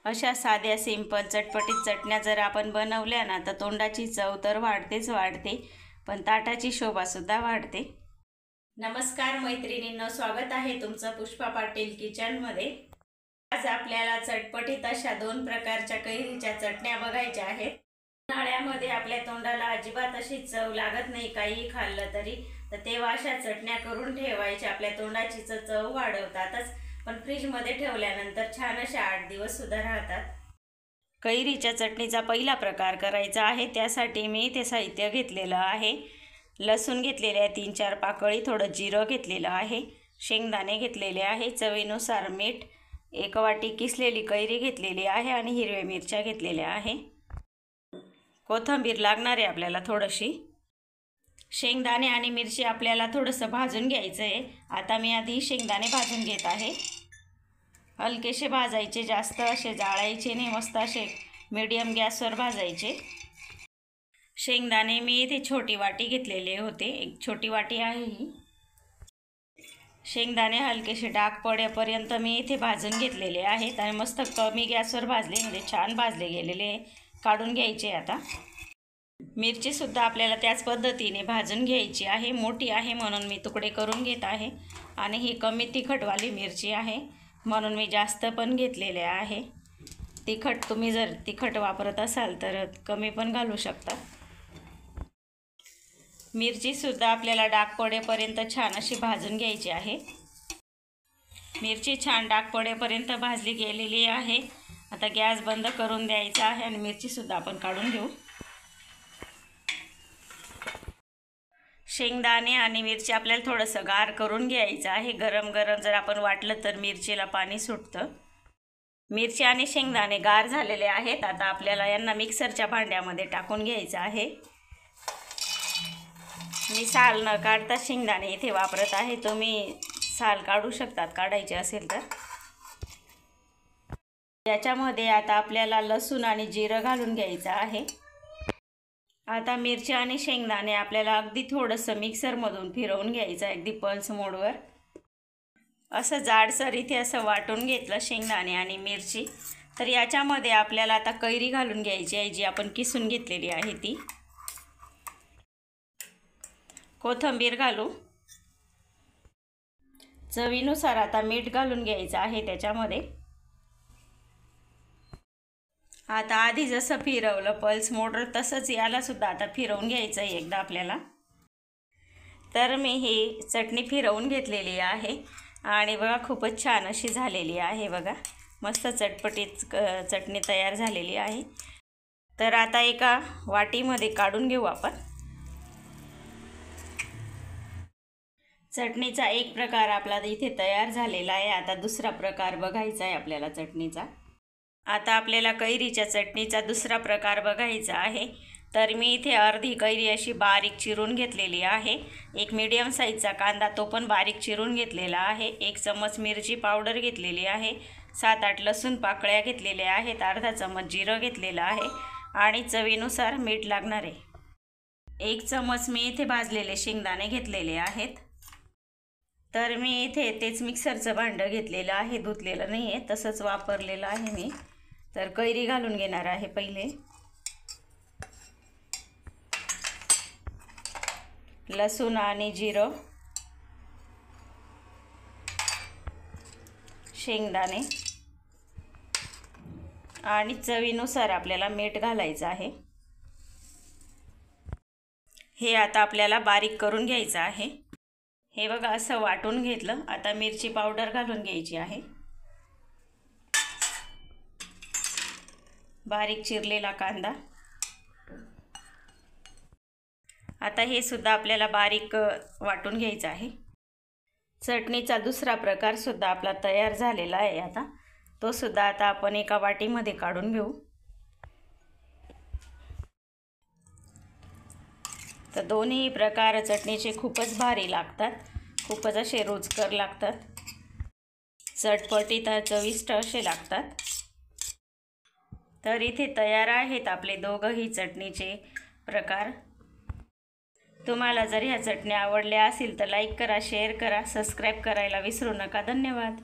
अशा साध्या सिंपल चटपटीत चटण्या जर आपण बनवल्या ना तर तोंडाची चव तर वाढतेच वाढते, पण ताटाची शोभासुद्धा वाढते। नमस्कार मैत्रिणींनो, स्वागत आहे तुमचं पुष्पा पाटील किचनमध्ये। आज आपल्याला चटपटीत अशा दोन प्रकारच्या कैरीच्या चटण्या बघायच्या आहेत। उन्हाळ्यामध्ये आपल्या तोंडाला अजिबात अशी चव लागत नाही काही खाल्लं तरी, तर तेव्हा अशा चटण्या करून ठेवायच्या। आपल्या तोंडाची चव वाढवतातच, पण फ्रीजमध्ये ठेवल्यानंतर छान अशा 8 दिवस सुद्धा राहतात। कैरीच्या चटणीचा पहिला प्रकार करायचा आहे। त्यासाठी मी इथे साहित्य घेतलेलं आहे। लसूण घेतलेले आहे 3-4 पाकळी, थोडं जिरं घेतलेलं आहे, शेंगदाणे घेतलेले आहे, चवीनुसार मीठ, 1 वाटी किसलेली कैरी घेतलेली आहे आणि हिरव्या मिरच्या घेतलेल्या आहे। कोथिंबीर लागणार आहे आपल्याला थोडीशी। शेंगदाणे आणि मिरची आपल्याला थोडंसं भाजून घ्यायचं आहे। आता मी आधी शेंगदाणे भाजून घेत आहे। हलकेसे भाजायचे, जास्त असे जाळायचे नाही, मस्त असे मीडियम गॅसवर भाजायचे। शेंगदाणे मी इथे छोटी वाटी घेतलेले होते, एक छोटी वाटी आहे ही। शेंगदाणे हलकेसे डाग पडेपर्यंत मी इथे भाजून घेतलेले आहेत आणि मस्त कमी गॅसवर भाजले, म्हणजे छान भाजले गेलेले, काढून घ्यायचे। आता मिरची सुद्धा आपल्याला त्याच पद्धतीने भाजून घ्यायची आहे। मोठी आहे म्हणून मी तुकडे करून घेत आहे आणि ही कमी तिखटवाली मिरची आहे म्हणून मी जास्त पण घेतलेले आहे। तिखट तुम्ही जर तिखट वापरत असाल तर कमी पण घालू शकता। मिरची सुद्धा आपल्याला डाग पडेपर्यंत छान अशी भाजून घ्यायची आहे। मिरची छान डाग पडेपर्यंत भाजली गेलेली आहे। आता गॅस बंद करून द्यायचा आहे आणि मिरची सुद्धा आपण काढून घेऊ। शेंगदाणे आणि मिरची आपल्याला थोडंसं गार करून घ्यायचं आहे। गरम गरम जर आपण वाटलं तर मिरचीला पाणी सुटतं। मिरची आणि शेंगदाणे गार झालेले आहेत। आता आपल्याला यांना मिक्सरच्या भांड्यामध्ये टाकून घ्यायचं आहे। मी साल न काढता शेंगदाणे इथे वापरत आहे, तुम्ही साल काढू शकतात काढायचे असेल तर। याच्यामध्ये आता आपल्याला लसूण आणि जिरं घालून घ्यायचं आहे। आता मिरची आणि शेंगदाणे आपल्याला अगदी थोडंसं मिक्सरमधून फिरवून घ्यायचं, अगदी पल्स मोडवर। असं जाडसर इथे असं वाटून घेतलं शेंगदाणे आणि मिरची। तर याच्यामध्ये आपल्याला आता कैरी घालून घ्यायची आहे, जी आपण किसून घेतलेली आहे ती। कोथिंबीर घालू, चवीनुसार आता मीठ घालून घ्यायचं आहे त्याच्यामध्ये। आता आधी जसं फिरवलं पल्स मोडवर तसंच याला सुद्धा आता फिरवून घ्यायचं आहे एकदा आपल्याला। तर मी ही चटणी फिरवून घेतलेली आहे आणि बघा खूपच छान अशी झालेली आहे। बघा मस्त चटपटीत चटणी तयार झालेली आहे। तर आता एका वाटीमध्ये काढून घेऊ आपण। चटणीचा एक प्रकार आपला इथे तयार झालेला आहे। आता दुसरा प्रकार बघायचा आहे आपल्याला चटणीचा। आता आपल्याला कैरीच्या चटणीचा दुसरा प्रकार बघायचा आहे। तर मी इथे अर्धी कैरी अशी बारीक चिरून घेतलेली आहे। एक मीडियम साईजचा कांदा, तो पण बारीक चिरून घेतलेला आहे। 1 चम्मच मिरची पावडर घेतलेली आहे, 7-8 लसूण पाकळ्या घेतलेल्या आहेत, अर्धा चम्मच जिरं घेतलेलं आहे आणि चवीनुसार मीठ लागणार आहे। 1 चम्मच मी इथे भाजलेले शेंगदाणे घेतलेले आहेत। तर मी इथे तेच मिक्सरचं भांडं घेतलेलं आहे, धुतलेलं नाही आहे, तसंच वापरलेलं आहे मी। तर कैरी घालून घेणार आहे पहिले। लसूण आणि जिरं, शेंगदाणे आणि चवीनुसार आपल्याला मीठ घालायचं आहे। हे आता आपल्याला बारीक करून घ्यायचं आहे। हे बघा असं वाटून घेतलं। आता मिरची पावडर घालून घ्यायची आहे, बारीक चिरलेला कांदा। आता हे सुद्धा आपल्याला बारीक वाटून घ्यायचं आहे। चटणीचा दुसरा प्रकार सुद्धा आपला तयार झालेला आहे। आता तो सुद्धा आता आपण एका वाटीमध्ये काढून घेऊ। तर दोन्ही प्रकार चटणीचे खूपच भारी लागतात, खूपच असे रुचकर लागतात, चटपटीत चविष्ट असे लागतात। तर इथे तयार आहेत आपले दोघंही चटणीचे प्रकार। तुम्हाला जर ह्या चटण्या आवडल्या असतील तर लाईक करा, शेअर करा, सबस्क्राईब करायला विसरू नका। धन्यवाद।